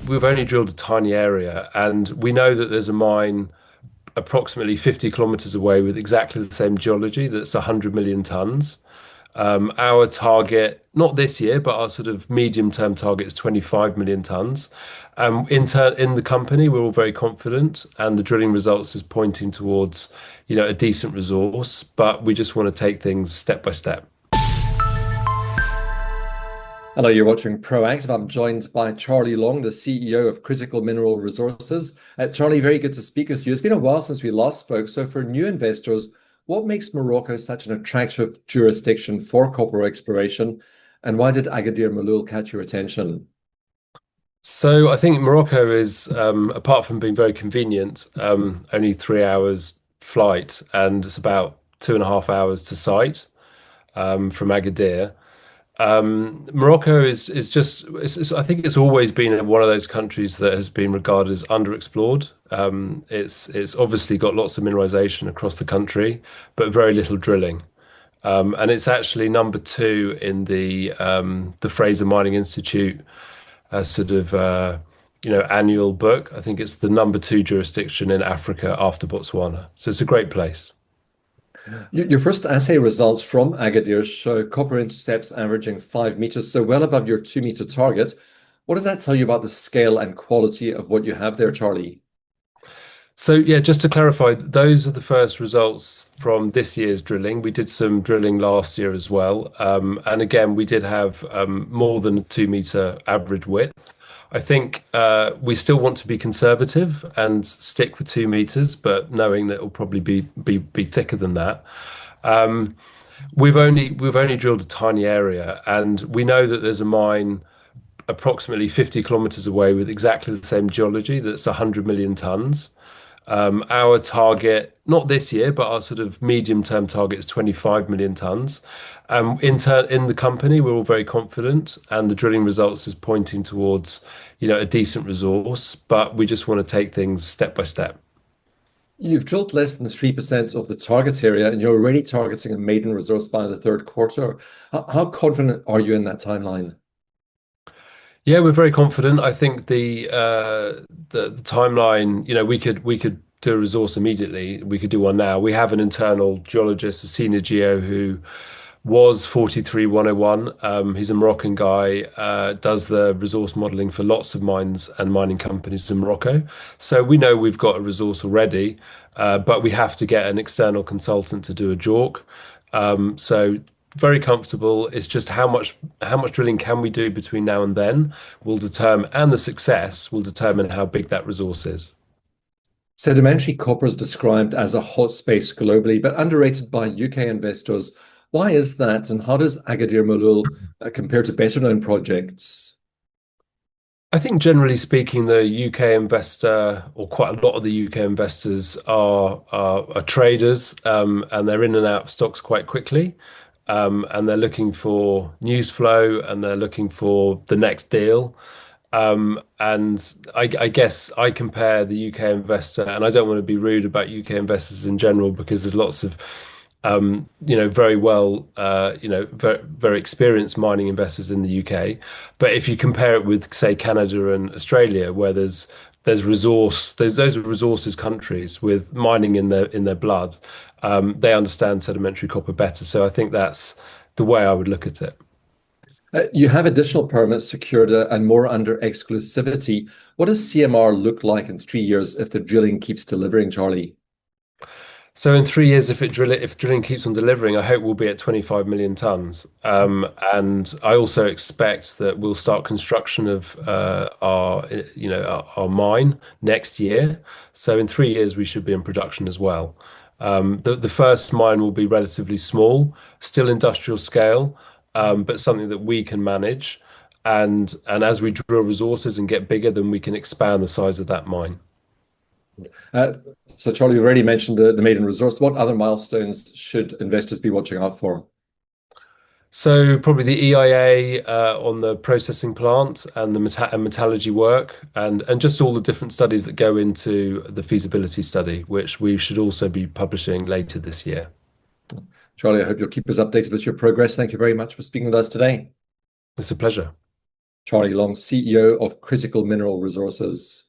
we've only drilled a tiny area, and we know that there's a mine approximately 50 kilometers away with exactly the same geology that's 100 million tons. Our target, not this year, but our sort of medium-term target is 25 million tons. In the company, we're all very confident, and the drilling results is pointing towards, a decent resource, but we just want to take things step by step. Hello, you're watching Proactive. I'm joined by Charlie Long, the CEO of Critical Mineral Resources. Charlie, very good to speak with you. It's been a while since we last spoke. So for new investors, what makes Morocco such an attractive jurisdiction for copper exploration? And why did Agadir Melloul catch your attention? So I think Morocco is, apart from being very convenient, only 3 hours flight, and it's about 2.5 hours to site from Agadir. Morocco is just, I think it's always been one of those countries that has been regarded as underexplored. It's obviously got lots of mineralization across the country, but very little drilling. And it's actually number two in the Fraser Mining Institute sort of annual book. I think it's the number two jurisdiction in Africa after Botswana. So it's a great place. Your first assay results from Agadir show copper intercepts averaging 5 meters, so well above your 2-meter target. What does that tell you about the scale and quality of what you have there, Charlie? So yeah, just to clarify, those are the first results from this year's drilling. We did some drilling last year as well. And again, we did have more than a 2-meter average width. I think we still want to be conservative and stick with 2 meters, but knowing that it'll probably be thicker than that. We've only drilled a tiny area, and we know that there's a mine approximately 50 kilometers away with exactly the same geology that's 100 million tons. Our target, not this year, but our sort of medium-term target is 25 million tons. In the company, we're all very confident, and the drilling results is pointing towards, a decent resource, but we just want to take things step by step. You've drilled less than 3% of the target area, and you're already targeting a maiden resource by the third quarter. How confident are you in that timeline? Yeah, we're very confident. I think the timeline, we could do a resource immediately. We could do one now. We have an internal geologist, a senior geo who was 43101. He's a Moroccan guy, does the resource modeling for lots of mines and mining companies in Morocco. So we know we've got a resource already, but we have to get an external consultant to do a JORC. So very comfortable. It's just how much drilling can we do between now and then will determine, and the success will determine how big that resource is. Sedimentary copper is described as a hot space globally, but underrated by UK investors. Why is that, and how does Agadir Melloul compare to better known projects? I think generally speaking, the UK investor, or quite a lot of the UK investors, are traders, and they're in and out of stocks quite quickly. And they're looking for news flow, and they're looking for the next deal. And I guess I compare the UK investor, and I don't want to be rude about UK investors in general because there's lots of very well, very experienced mining investors in the UK. But if you compare it with, say, Canada and Australia, where there's those are resources countries with mining in their blood. They understand sedimentary copper better. So I think that's the way I would look at it. You have additional permits secured and more under exclusivity. What does CMR look like in 3 years if the drilling keeps delivering, Charlie? So in 3 years, if drilling keeps on delivering, I hope we'll be at 25 million tons. And I also expect that we'll start construction of our mine next year. So in 3 years, we should be in production as well. The first mine will be relatively small, still industrial scale, but something that we can manage. And as we drill resources and get bigger, then we can expand the size of that mine. So, Charlie, you already mentioned the maiden resource. What other milestones should investors be watching out for? So probably the EIA on the processing plant and the metallurgy work, and just all the different studies that go into the feasibility study, which we should also be publishing later this year. Charlie, I hope you'll keep us updated with your progress. Thank you very much for speaking with us today. It's a pleasure. Charlie Long, CEO of Critical Mineral Resources.